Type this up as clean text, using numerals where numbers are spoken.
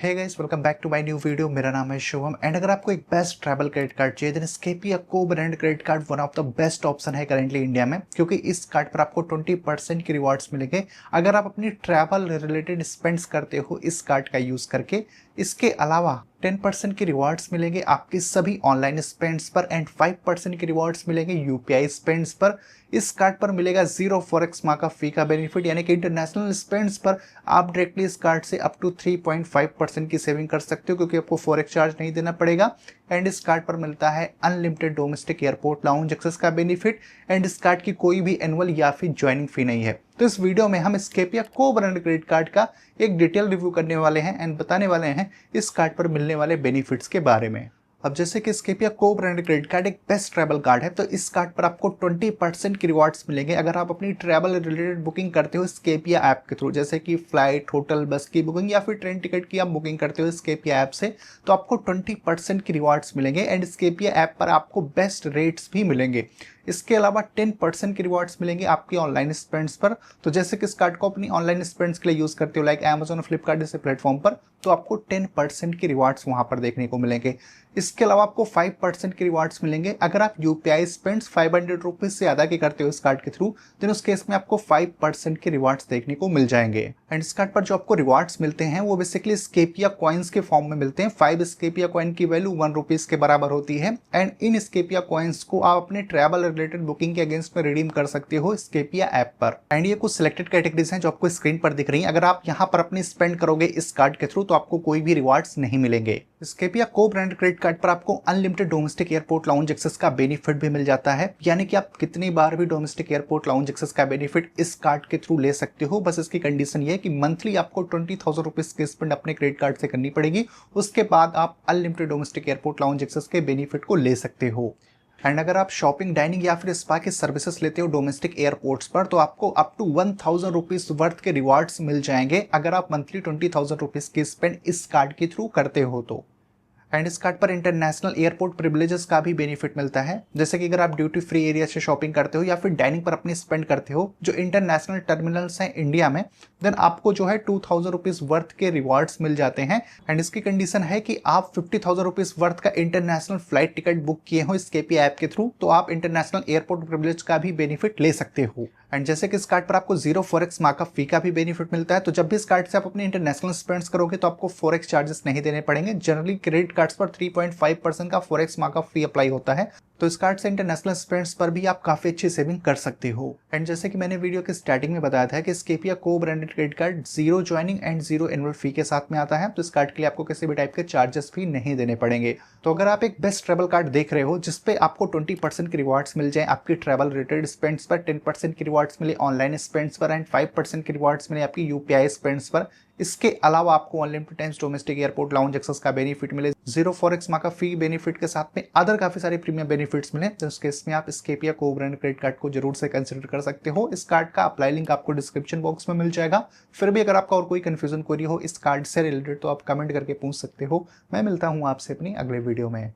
Hey guys, welcome back to my new video. मेरा नाम है शुभम एंड अगर आपको एक बेस्ट ट्रैवल क्रेडिट कार्ड चाहिए देन स्केपिया को brand credit card one of the best option है करेंटली इंडिया में, क्योंकि इस कार्ड पर आपको 20% की रिवॉर्ड्स मिलेंगे अगर आप अपनी ट्रैवल रिलेटेड स्पेंड्स करते हो इस कार्ड का यूज करके। इसके अलावा 10% की रिवॉर्ड्स मिलेंगे आपकी सभी ऑनलाइन स्पेंड्स पर एंड 5% की रिवॉर्ड्स मिलेंगे यूपीआई स्पेंड्स पर। इस कार्ड पर मिलेगा जीरो फॉरेक्स मार्क ऑफ फी का बेनिफिट, यानी कि इंटरनेशनल स्पेंड्स पर आप डायरेक्टली इस कार्ड से अप टू 3.5% की सेविंग कर सकते हो, क्योंकि आपको फॉरेक्स चार्ज नहीं देना पड़ेगा। एंड इस कार्ड पर मिलता है unlimited domestic airport lounge access का बेनिफिट एंड इस कार्ड की कोई भी एनुअल या फिर ज्वाइनिंग फी नहीं है। तो इस वीडियो में हम स्केपिया को ब्रांड क्रेडिट कार्ड का एक डिटेल रिव्यू करने वाले हैं एंड बताने वाले हैं इस कार्ड पर मिलने वाले बेनिफिट्स के बारे में। अब जैसे कि स्केपिया को ब्रांड क्रेडिट कार्ड एक बेस्ट ट्रैवल कार्ड है, तो इस कार्ड पर आपको 20% की रिवॉर्ड्स मिलेंगे अगर आप अपनी ट्रैवल रिलेटेड बुकिंग करते हो स्केपिया ऐप के थ्रू, जैसे कि फ्लाइट, होटल, बस की बुकिंग या फिर ट्रेन टिकट की आप बुकिंग करते हो स्केपिया ऐप से, तो आपको 20% की रिवॉर्ड्स मिलेंगे एंड स्केपिया ऐप पर आपको बेस्ट रेट्स भी मिलेंगे। इसके अलावा 10% की रिवॉर्ड्स मिलेंगे आपकी ऑनलाइन स्पेंड्स पर। तो जैसे कि इस कार्ड को अपनी ऑनलाइन स्पेंड्स के लिए यूज करते हो लाइक Amazon और फ्लिपकार्ट जैसे प्लेटफॉर्म पर, तो आपको 10% की रिवॉर्ड्स वहां पर देखने को मिलेंगे। इसके अलावा आपको 5% की रिवॉर्ड्स मिलेंगे अगर आप यूपीआई स्पेंड्स 500 रुपीज से ज्यादा के करते हो इस कार्ड के थ्रू, देन उस केस में आपको 5% के रिवॉर्ड्स देखने को मिल जाएंगे। एंड इस कार्ड पर जो आपको रिवॉर्ड्स मिलते हैं वो बेसिकली स्केपिया कॉइन्स के फॉर्म में मिलते हैं। 5 स्केपिया कॉइन की वैल्यू 1 रुपीज के बराबर होती है एंड इन स्केपिया कॉइन्स को आप अपने ट्रैवल रिलेटेड बुकिंग के अगेंस्ट में रिडीम कर सकते हो स्केपिया ऐप पर। एंड ये कुछ सिलेक्टेड कैटेगरीज हैं जो आपको स्क्रीन पर दिख रही हैं। अगर आप यहाँ पर अपनी स्पेंड करोगे इस कार्ड के थ्रू तो आपको कोई भी रिवॉर्ड्स नहीं मिलेंगे। स्केपिया को ब्रांड क्रेडिट कार्ड पर आपको unlimited domestic airport lounge access का बेनिफिट भी मिल जाता है, यानी कि आप कितनी बार भी डोमेस्टिक एयरपोर्ट लाउंज एक्सेस का बेनिफिट इस कार्ड के थ्रू ले सकते हो। बस इसकी कंडीशन ये है कि मंथली आपको 20,000 रुपीज की स्पेंड अपने क्रेडिट कार्ड से करनी पड़ेगी, उसके बाद आप unlimited domestic airport lounge access के बेनिफिट को ले सकते हो। एंड अगर आप शॉपिंग, डाइनिंग या फिर स्पा की सर्विसेज लेते हो डोमेस्टिक एयरपोर्ट्स पर, तो आपको अप टू 1,000 रुपीज वर्थ के रिवॉर्ड्स मिल जाएंगे अगर आप मंथली 20,000 रुपीज की स्पेंड इस कार्ड के थ्रू करते हो तो। एंड इस कार्ड पर इंटरनेशनल एयरपोर्ट प्रिविलेजेस का भी बेनिफिट मिलता है, जैसे कि अगर आप ड्यूटी फ्री एरिया से शॉपिंग करते हो या फिर डाइनिंग पर अपनी स्पेंड करते हो जो इंटरनेशनल टर्मिनल्स हैं इंडिया में, देन आपको जो है 2,000 रुपीज वर्थ के रिवॉर्ड्स मिल जाते हैं। एंड इसकी कंडीशन है कि आप 50,000 रुपीज वर्थ का इंटरनेशनल फ्लाइट टिकट बुक किए हो स्केपिया ऐप के थ्रू, तो आप इंटरनेशनल एयरपोर्ट प्रिविलेज का भी बेनिफिट ले सकते हो। एंड जैसे कि इस कार्ड पर आपको जीरो फॉरेक्स मार्क ऑफ फी का भी बेनिफिट मिलता है, तो जब भी इस कार्ड से आप अपने इंटरनेशनल स्पेंड्स करोगे तो आपको फॉरेक्स चार्जेस नहीं देने पड़ेंगे। जनरली क्रेडिट कार्ड्स पर 3.5% का फॉरेक्स मार्क ऑफ फी अप्लाई होता है, तो इस कार्ड से इंटरनेशनल स्पेंड्स पर भी आप काफी अच्छी सेविंग कर सकते हो। एंड जैसे कि मैंने वीडियो के स्टार्टिंग में बताया था कि स्केपिया को branded credit card zero joining and zero annual फी के साथ में आता है, तो इस कार्ड के लिए आपको किसी भी टाइप के चार्जेस भी नहीं देने पड़ेंगे। तो अगर आप एक बेस्ट ट्रैवल कार्ड देख रहे हो जिसपे आपको 20% की रिवॉर्ड्स मिल जाए आपकी ट्रैवल रिलेटेड स्पेंड्स पर, 10% की रिवॉर्ड्स मिले ऑनलाइन स्पेंड्स पर एंड 5% की रिवॉर्ड्स मिले आपकी यूपीआई स्पेंड्स पर, इसके अलावा आपको unlimited times domestic airport lounge access का बेनिफिट मिले, zero forex markup fee benefit के साथ में अदर काफी सारे प्रीमियम बेनिफिट्स मिले, तो उसके इसमें आप स्केपिया को ब्रांड क्रेडिट कार्ड को जरूर से कंसिडर कर सकते हो। इस कार्ड का अप्लाई लिंक आपको डिस्क्रिप्शन बॉक्स में मिल जाएगा। फिर भी अगर आपका और कोई कंफ्यूजन क्वेरी हो इस कार्ड से रिलेटेड तो आप कमेंट करके पूछ सकते हो। मैं मिलता हूँ आपसे अपनी अगले वीडियो में।